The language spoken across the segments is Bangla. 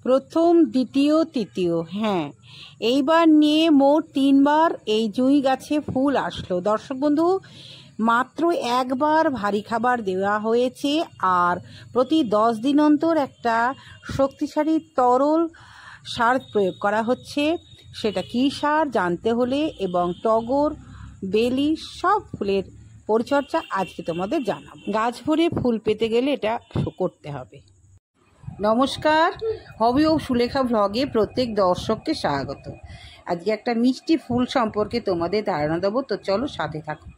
প্রথম, দ্বিতীয়, তৃতীয়, হ্যাঁ এইবার নিয়ে মোট 3বার এই জুঁই গাছে ফুল আসলো। দর্শক বন্ধু, মাত্র একবার ভারী খাবার দেওয়া হয়েছে আর প্রতি 10 দিন অন্তর একটা শক্তিশালী তরল সার প্রয়োগ করা হচ্ছে। সেটা কী সার জানতে হলে এবং টগর, বেলি সব ফুলের পরিচর্যা আজকে তোমাদের জানাবো। গাছ ভরে ফুল পেতে গেলে এটা করতে হবে। নমস্কার, হবি ও সুলেখা ব্লগে প্রত্যেক দর্শককে স্বাগত। আজকে একটা মিষ্টি ফুল সম্পর্কে তোমাদের ধারণা দেবো, তো চলো সাথে থাকো।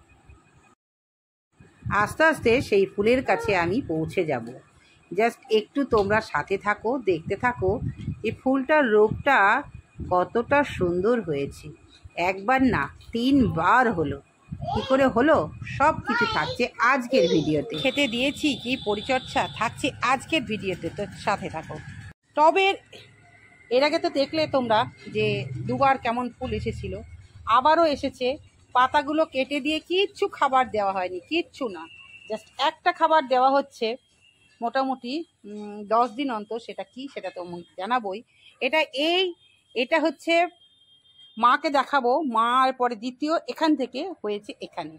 আস্তে আস্তে সেই ফুলের কাছে আমি পৌঁছে যাব। জাস্ট একটু তোমরা সাথে থাকো, দেখতে থাকো এই ফুলটার রূপটা কতটা সুন্দর হয়েছে। একবার না 3বার হলো। কী করে হলো সব কিছু থাকছে আজকের ভিডিওতে। খেতে দিয়েছি কি পরিচর্যা থাকছে আজকের ভিডিওতে, তো সাথে থাকো। টবের এর আগে তো দেখলে তোমরা যে 2বার কেমন ফুল এসেছিল, আবারও এসেছে। পাতাগুলো কেটে দিয়ে কিচ্ছু খাবার দেওয়া হয়নি, কিচ্ছু না, জাস্ট একটা খাবার দেওয়া হচ্ছে মোটামুটি 10 দিন অন্তর। সেটা কি সেটা তো জানাবোই। এটা হচ্ছে মাকে দেখাবো, মার পরে দ্বিতীয় এখান থেকে হয়েছে এখানে।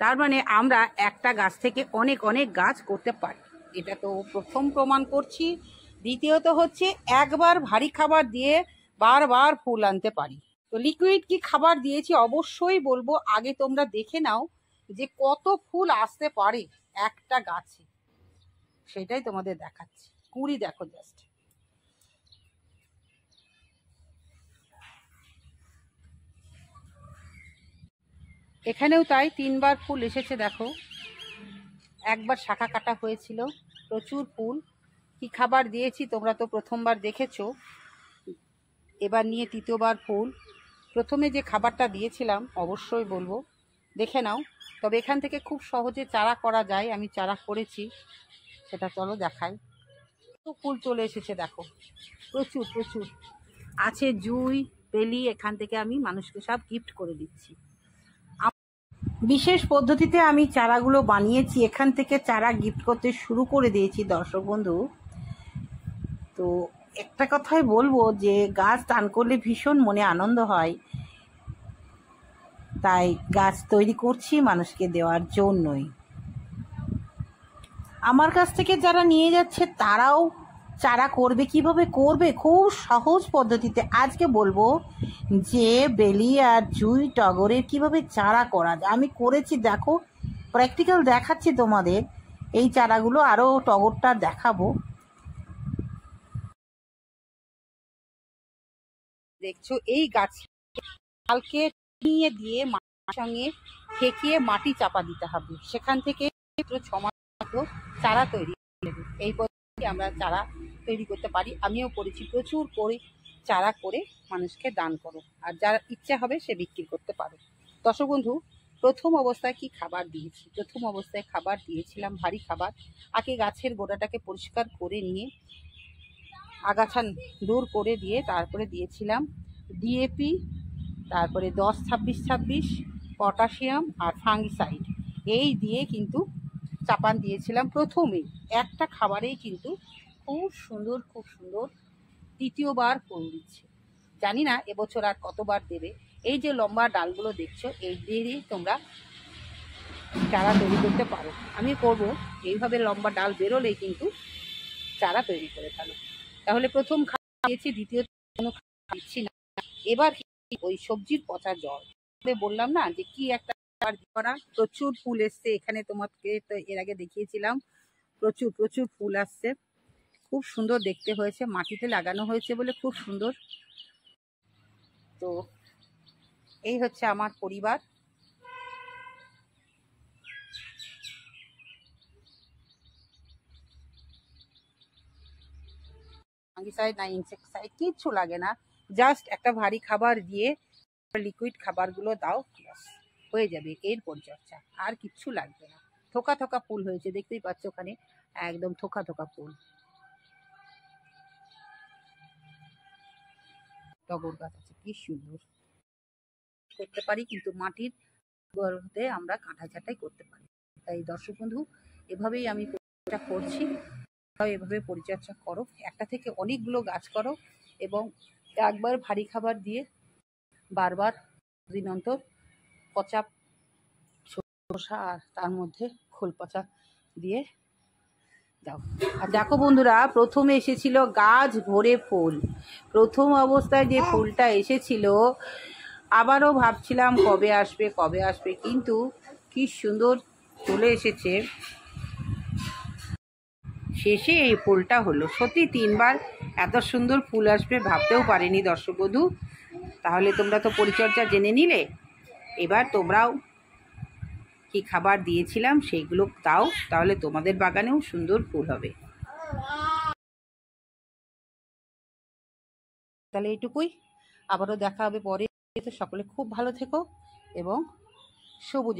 তার মানে আমরা একটা গাছ থেকে অনেক অনেক গাছ করতে পারি, এটা তো প্রথম প্রমাণ করছি। দ্বিতীয়ত হচ্ছে একবার ভারী খাবার দিয়ে বারবার ফুল আনতে পারি। তো লিকুইড কি খাবার দিয়েছি অবশ্যই বলবো। আগে তোমরা দেখে নাও যে কত ফুল আসতে পারে একটা গাছে, সেটাই তোমাদের দেখাচ্ছি। কুড়ি দেখো জাস্ট। এখানেও তাই 3বার ফুল এসেছে দেখো। একবার শাখা কাটা হয়েছিল, প্রচুর ফুল। কি খাবার দিয়েছি তোমরা তো প্রথমবার দেখেছো, এবার নিয়ে 3য়বার ফুল। প্রথমে যে খাবারটা দিয়েছিলাম অবশ্যই বলবো দেখে নাও। তবে এখান থেকে খুব সহজে চারা করা যায়, আমি চারা করেছি, সেটা চলো দেখাই। তো ফুল চলে এসেছে দেখো, প্রচুর প্রচুর আছে। জুঁই, বেলি, এখান থেকে আমি মানুষকে সব গিফট করে দিচ্ছি। বিশেষ পদ্ধতিতে আমি চারাগুলো বানিয়েছি, এখান থেকে চারা গিফট করতে শুরু করে দিয়েছি দর্শক বন্ধু। তো একটা কথাই বলবো যে গাছ দান করলে ভীষণ মনে আনন্দ হয়, তাই গাছ তৈরি করছি মানুষকে দেওয়ার জন্যই। আমার কাছ থেকে যারা নিয়ে যাচ্ছে তারাও চারা করবে। কিভাবে করবে? খুব সহজ পদ্ধতিতে আজকে বলবো যে বেলি আর জুঁই, টগরের কিভাবে চারা করা যায়। আমি করেছি দেখো, প্র্যাকটিক্যাল দেখাচ্ছি তোমাদের। এই চারাগুলো আরও টগরটা দেখাবো। দেখছো এই গাছ কালকে নিয়ে দিয়ে মাটির সঙ্গে ঠেকিয়ে মাটি চাপা দিতে হবে, সেখান থেকে 6 মাস চারা তৈরি হবে। এই পদ্ধতি আমরা চারা তৈরি করতে পারি, আমিও করেছি। প্রচুর করে চারা করে মানুষকে দান করো, আর যার ইচ্ছা হবে সে বিক্রি করতে পারো। দর্শক বন্ধু, প্রথম অবস্থায় কি খাবার দিয়েছি? প্রথম অবস্থায় খাবার দিয়েছিলাম ভারী খাবার। আগে গাছের গোড়াটাকে পরিষ্কার করে নিয়ে আগাছা দূর করে দিয়ে তারপরে দিয়েছিলাম ডিএপি, তারপরে 10-26-26, পটাশিয়াম আর ফাঙ্গিসাইড। এই দিয়ে কিন্তু চাপান দিয়েছিলাম প্রথমেই, একটা খাবারেই কিন্তু খুব সুন্দর খুব সুন্দর 3য়বার ফুল দিচ্ছে। জানি না এবছর আর কতবার দেবে। এই যে লম্বা ডালগুলো দেখছো, এই দিয়েই তোমরা চারা তৈরি করতে পারো। আমি করব এইভাবে, লম্বা ডাল বেরোলেই কিন্তু চারা তৈরি করে ফেলো। তাহলে প্রথম খাবার দিয়েছি, দ্বিতীয় কোনো খাবার দিচ্ছি না। এবার ওই সবজির পচা জল বললাম না যে কি একটা করা। প্রচুর ফুল এসছে এখানে, তোমাকে তো এর আগে দেখিয়েছিলাম। প্রচুর প্রচুর ফুল আসছে, খুব সুন্দর দেখতে হয়েছে। মাটিতে লাগানো হয়েছে বলে খুব সুন্দর। তো এই হচ্ছে আমার পরিবার। ফাঙ্গিসাইড না ইনসেক্টিসাইড কিচ্ছু লাগে না, জাস্ট একটা ভারী খাবার দিয়ে লিকুইড খাবারগুলো দাও, ব্যাস হয়ে যাবে এর পরিচর্যা, আর কিচ্ছু লাগবে না। থোকা থোকা ফুল হয়েছে, দেখতেই পাচ্ছ ওখানে একদম থোকা থোকা ফুল। টগর গাছ আছে কি সুন্দর করতে পারি, কিন্তু মাটির গর্ভতে আমরা কাঁটা ছাঁটাই করতে পারি। তাই দর্শক বন্ধু, এভাবেই আমি করছি। এভাবে পরিচর্যা করো, একটা থেকে অনেকগুলো গাছ করো এবং একবার ভারী খাবার দিয়ে বারবার দিন অন্তর পচা শসা আর তার মধ্যে খোল পচা দিয়ে দাও। আর দেখো বন্ধুরা, প্রথমে এসেছিল গাছ ভরে ফুল। প্রথম অবস্থায় যে ফুলটা এসেছিল আবারও ভাবছিলাম কবে আসবে কবে আসবে, কিন্তু কি সুন্দর চলে এসেছে। শেষে এই ফুলটা হলো। সত্যি 3বার এত সুন্দর ফুল আসবে ভাবতেও পারিনি দর্শক বন্ধু। তাহলে তোমরা তো পরিচর্যা জেনে নিলে, এবার তোমরাও কি খাবার দিয়েছিলাম সেইগুলো দাও, তাহলে তোমাদের বাগানেও সুন্দর ফুল হবে। তাহলে এইটুকুই, আবারও দেখা হবে পরে। সকলে খুব ভালো থেকো এবং সবুজ